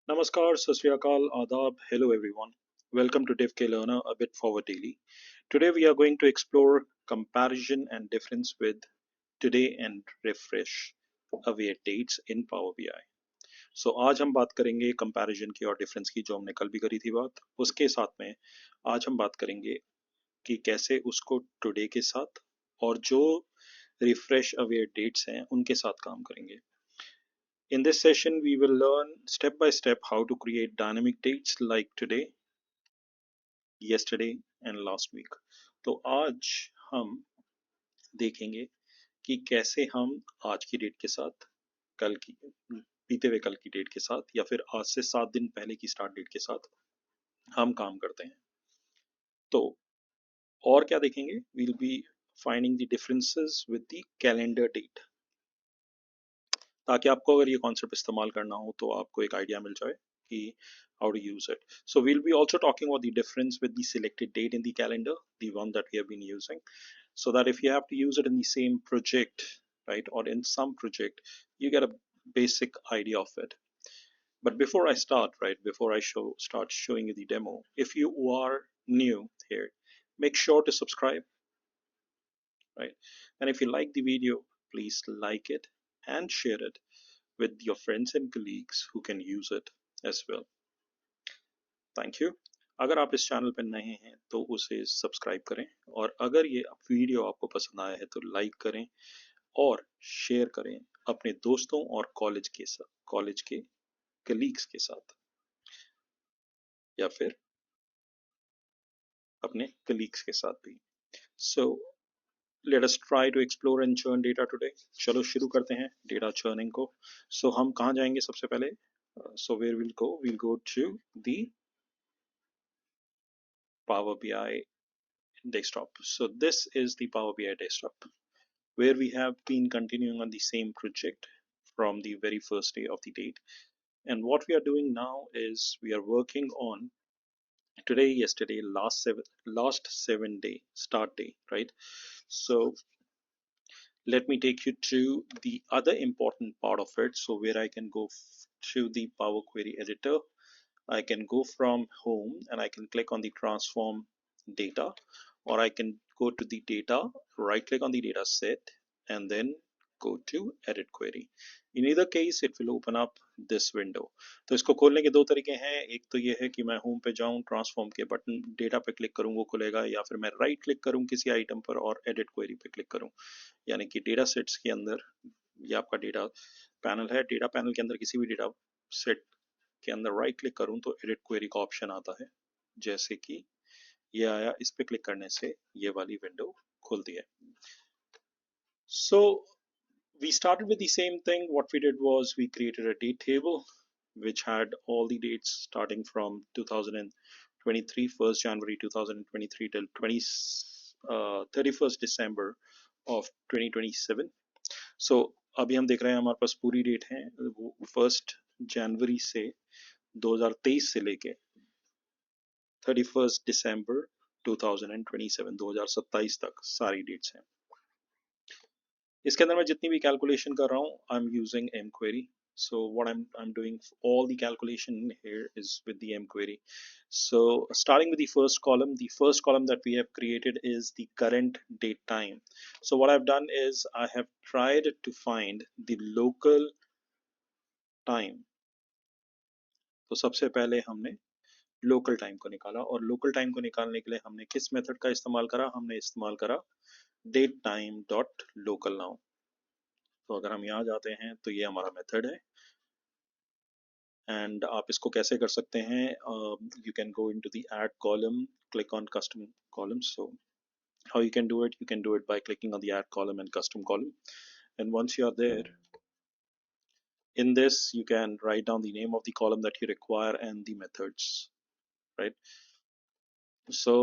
Namaskar, Sat Sri Akal, Adab, hello everyone. Welcome to DevK Learner, a bit forward daily. Today we are going to explore comparison and difference with today and refresh aware dates in Power BI. So आज हम बात करेंगे comparison की और difference की जो हमने कल भी करी थी बात उसके साथ में आज हम बात करेंगे कि कैसे उसको टुडे के साथ और जो रिफ्रेश अवेयर डेट्स हैं उनके साथ काम करेंगे. In this session, we will learn step by step how to create dynamic dates like today, yesterday and last week. तो आज हम देखेंगे कि कैसे हम आज की डेट के साथ कल की बीते हुए कल की डेट के साथ या फिर आज से 7 दिन पहले की स्टार्ट डेट के साथ हम काम करते हैं. तो और क्या देखेंगे? We'll be finding the differences with the calendar date. ताकि आपको अगर ये कॉन्सेप्ट इस्तेमाल करना हो तो आपको एक आइडिया मिल जाए कि how to use it. So we'll be also talking about the difference with the selected date in the calendar, the one that we have been using, so that if you have to use it in the same project, right, or in some project, you get a basic idea of it. But before I start, right, before I start showing you the demo, if you are new here, make sure to subscribe, right? And if you like the video, please like it and share it with your friends and colleagues who can use it as well. Thank you. अगर आप इस channel पर नए हैं तो उसे subscribe करें और अगर ये वीडियो आपको पसंद आया है तो लाइक करें और शेयर करें अपने दोस्तों और कॉलेज के कलीग्स के साथ या फिर अपने कलीग्स के साथ भी. So let us try to explore and churn data today. चलो शुरू करते हैं डेटा churning को. So हम कहाँ जाएंगे सबसे पहले? So where we'll go? We'll go to the Power BI desktop. So this is the Power BI desktop where we have been continuing on the same project from the very first day of the date. And what we are doing now is we are working on today, yesterday, last 7 day start day, right? So let me take you to the other important part of it. So where I can go to the Power Query editor, I can go from home and I can click on the transform data, or I can go to the data, right click on the data set and then go to edit query. In either case it will open up this window. तो इसको खोलने के दो तरीके हैं. एक तो ये है कि मैं होम पे जाऊं, ट्रांसफॉर्म के बटन डेटा पे क्लिक करूं वो खुलेगा, या फिर मैं राइट क्लिक करूं किसी आइटम पर और एडिट क्वेरी पे क्लिक करूं. यानी कि डेटा सेट्स के अंदर ये आपका डेटा पैनल है, डेटा पैनल के अंदर किसी भी डेटा सेट के अंदर राइट क्लिक करूं तो एडिट क्वेरी का ऑप्शन आता है, जैसे कि ये आया. इस पे क्लिक करने से ये वाली विंडो खुलती है. So we started with the same thing. What we did was we created a date table which had all the dates starting from 2023 1st January 2023 till 31st December of 2027. So अभी हम देख रहे हैं हमारे पास पूरी date है 1st जनवरी से 2023 से लेके 31st December 2027 2027 तक सारी डेट्स हैं. इसके अंदर मैं जितनी भी कैलकुलेशन कर रहा हूँ I am using M query. So what I'm doing all the calculation here is with the M query. So starting with the first column that we have created is the current date time. So what I've done is I have tried to find the local time. तो सबसे पहले हमने local time को निकाला और local time को निकालने के लिए हमने किस मेथड का इस्तेमाल करा? हमने इस्तेमाल करा date time dot local now. तो अगर हम यहाँ जाते हैं तो ये हमारा मेथड है एंड आप इसको कैसे कर सकते हैं? You can go into the add column, click on custom columns. So how you can do it by clicking on the add column and custom column, and once you are there in this you can write down the name of the column that you require and the methods, right? So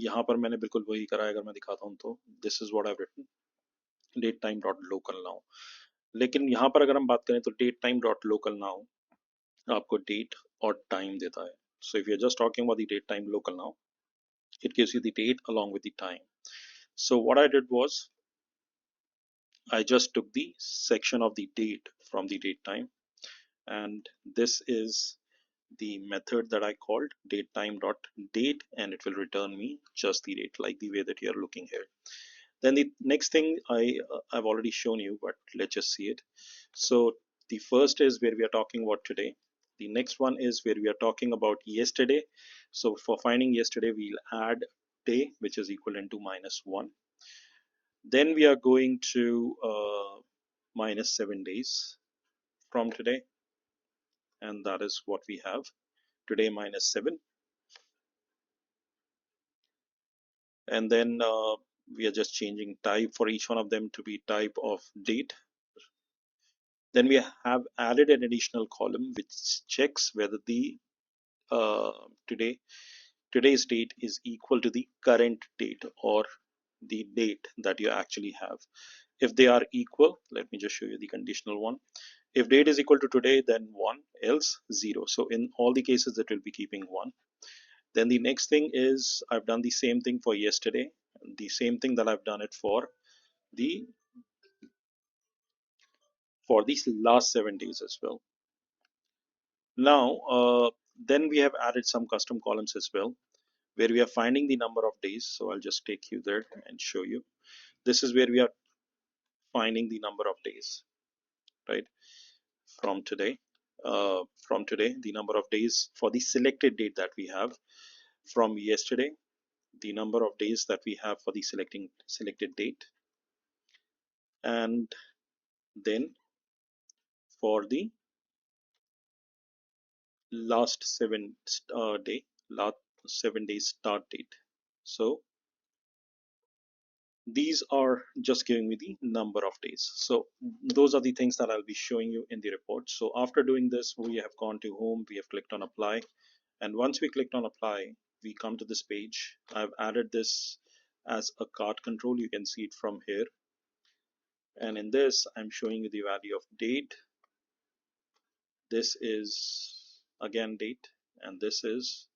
यहाँ पर मैंने बिल्कुल वही करा है. अगर मैं दिखाता हूँ तो this is what I've written, date time dot local now. लेकिन यहाँ पर अगर हम बात करें तो date time dot local now आपको डेट और टाइम देता है. So if you're just talking about the date time local now, it gives you the date along with the time. So what I did was I just took the section of the date from the date time, and this is the method that I called datetime.date, and it will return me just the date, like the way that you're looking here. Then the next thing I've already shown you, but let's just see it. So the first is where we are talking about today. The next one is where we are talking about yesterday. So for finding yesterday, we'll add day, which is equivalent to -1. Then we are going to minus 7 days from today, and that is what we have today, -7. And then we are just changing type for each one of them to be type of date. Then we have added an additional column which checks whether the uh, today's date is equal to the current date or the date that you actually have. If they are equal, let me just show you the conditional one. If date is equal to today, then 1, else 0. So in all the cases, it will be keeping 1. Then the next thing is I've done the same thing for yesterday, the same thing that I've done it the for these last 7 days as well. Now, then we have added some custom columns as well, where we are finding the number of days. So I'll just take you there and show you. This is where we are finding the number of days, right? From today, the number of days for the selected date that we have. From yesterday, the number of days that we have for the selected date, and then for the last last 7 days start date. So these are just giving me the number of days. So those are the things that I'll be showing you in the report. So after doing this, we have gone to home, we have clicked on apply, and once we clicked on apply, we come to this page. I've added this as a cart control. You can see it from here, and in this I'm showing you the value of date. This is again date, and this is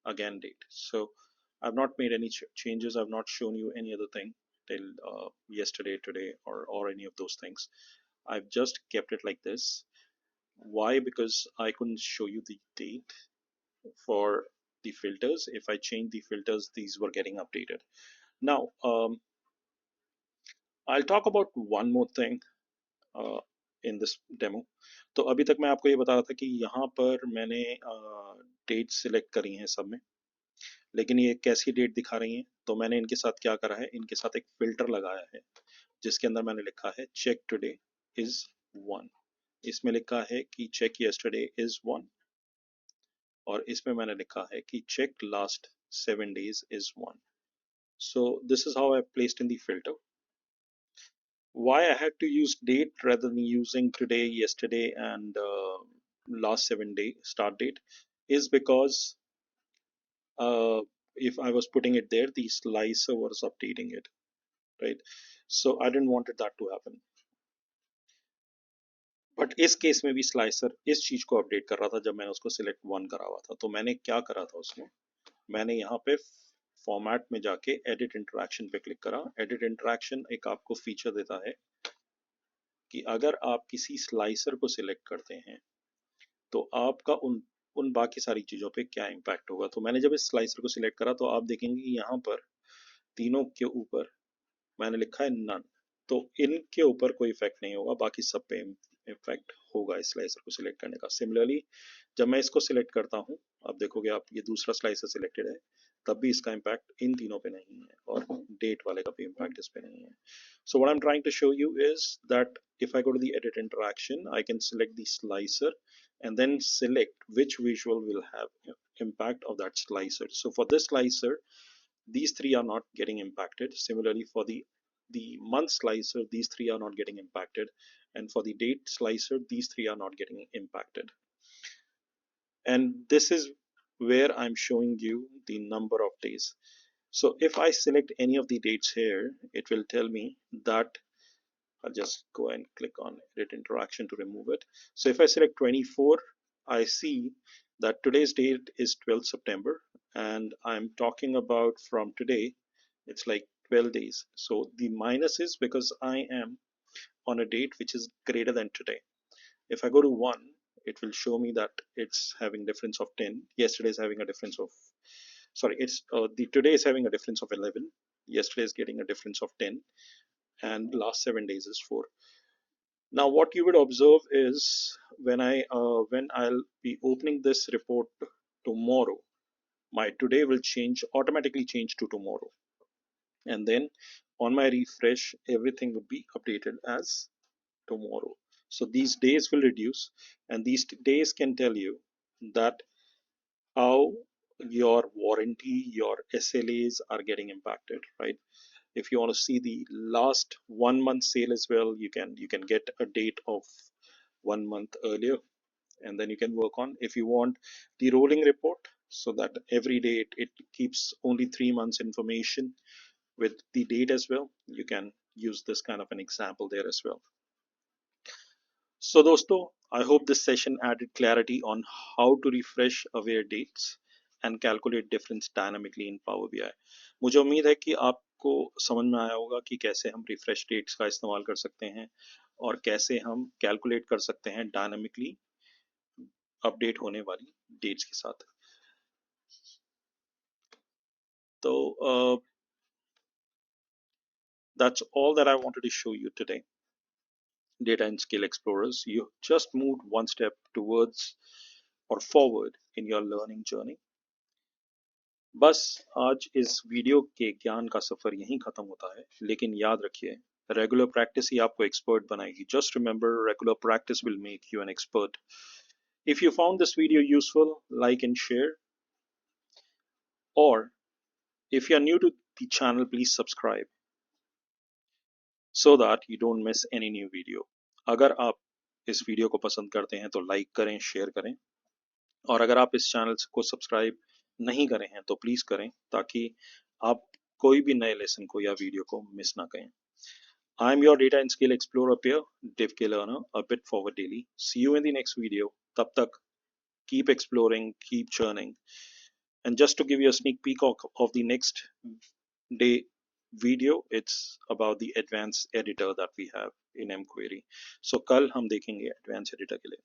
again date. So I've not made any changes. I've not shown you any other thing till yesterday, today, or any of those things. I've just kept it like this. Why? Because I couldn't show you the date for the filters. If I change the filters, these were getting updated. Now, I'll talk about one more thing in this demo. तो अभी तक मैं आपको ये बता रहा था कि यहाँ पर मैंने डेट सिलेक्ट करी हैं सब में, लेकिन ये कैसी डेट दिखा रही हैं. तो मैंने इनके साथ क्या करा है, इनके साथ एक फिल्टर लगाया है जिसके अंदर मैंने लिखा है चेक टुडे इज 1. इसमें लिखा है कि चेक यस्टरडे इज 1, और इसमें मैंने लिखा है कि check last 7 days is 1. So this is how I placed in the filter. Why I had to use date rather than using today, yesterday, and last 7 day start date is because if I was putting it there, the slicer was updating it, right? So I didn't want that to happen. But इस case में भी slicer इस चीज को update कर रहा था जब मैंने उसको सिलेक्ट 1 करा हुआ था. तो मैंने क्या करा था उसमें, मैंने यहाँ पे फॉर्मेट में जाके एडिट इंटरेक्शन पे क्लिक करा. एडिट इंटरेक्शन एक आपको फीचर देता है कि अगर आप किसी स्लाइसर को सिलेक्ट करते हैं तो आपका उन उन बाकी सारी चीज़ों पे क्या इम्पैक्ट होगा. तो मैंने जब इस स्लाइसर को सिलेक्ट करा तो आप देखेंगे कि यहाँ पर तीनों के ऊपर मैंने लिखा है नन. तो इनके ऊपर कोई इफेक्ट नहीं होगा, बाकी सब पे इफेक्ट होगा इस स्लाइसर को सिलेक्ट करने का. सिमिलरली जब मैं इसको सिलेक्ट करता हूँ, अब देखोगे आप ये दूसरा स्लाइसर सिलेक्टेड है, तब भी इसका इम्पैक्ट इन तीनों पे नहीं है और डेट वाले का भी इम्पैक्ट इस पे नहीं है. So what I'm trying to show you is that if I go to the edit interaction, I can select the slicer and then select which visual will have impact of that slicer. So for this slicer, these three are not getting impacted. Similarly, for the month slicer, these three are not getting impacted, and for the date slicer, these three are not getting impacted. And this is where I'm showing you the number of days. So if I select any of the dates here, it will tell me that I'll just go and click on edit interaction to remove it. So if I select 24, I see that today's date is 12th September, and I'm talking about from today, it's like 12 days. So the minus is because I am on a date which is greater than today. If I go to 1, it will show me that it's having difference of 10. Yesterday is having a difference of, sorry, it's the today is having a difference of 11. Yesterday is getting a difference of 10, and last 7 days is 4. Now, what you would observe is when I'll be opening this report tomorrow, my today will change automatically change to tomorrow, and then on my refresh, everything would be updated as tomorrow. So these days will reduce, and these days can tell you that how your warranty, your SLAs are getting impacted, right? If you want to see the last 1 month sale as well, you can get a date of 1 month earlier, and then you can work on. If you want the rolling report, so that every day it keeps only 3 months information with the date as well, you can use this kind of an example there as well. So दोस्तों, I hope this session added clarity on how to refresh aware dates and calculate difference dynamically in Power BI. मुझे उम्मीद है कि आपको समझ में आया होगा कि कैसे हम refresh dates का इस्तेमाल कर सकते हैं और कैसे हम calculate कर सकते हैं dynamically update होने वाली dates के साथ. तो that's all that I wanted to show you today. Data and Skill Explorers, you just moved one step towards or forward in your learning journey. बस आज इस वीडियो के ज्ञान का सफर यहीं खत्म होता है, लेकिन याद रखिए, रेगुलर प्रैक्टिस ही आपको एक्सपर्ट बनाएगी. Just remember, regular practice will make you an expert. If you found this video useful, like and share. Or if you are new to the channel, please subscribe so that you don't miss any new video. अगर आप इस video को पसंद करते हैं तो like करें, share करें, और अगर आप इस चैनल को सब्सक्राइब नहीं करें हैं तो प्लीज करें, ताकि आप कोई भी नए लेसन को या वीडियो को मिस ना करें. I am your Data and Skill Explorer peer, Dev K Learner, a bit forward daily. See you in the next video. Tab tak, keep exploring, keep churning. And just to give you a sneak peek of the next day video, it's about the advanced editor that we have in mQuery. So कल हम देखेंगे advanced editor के लिए.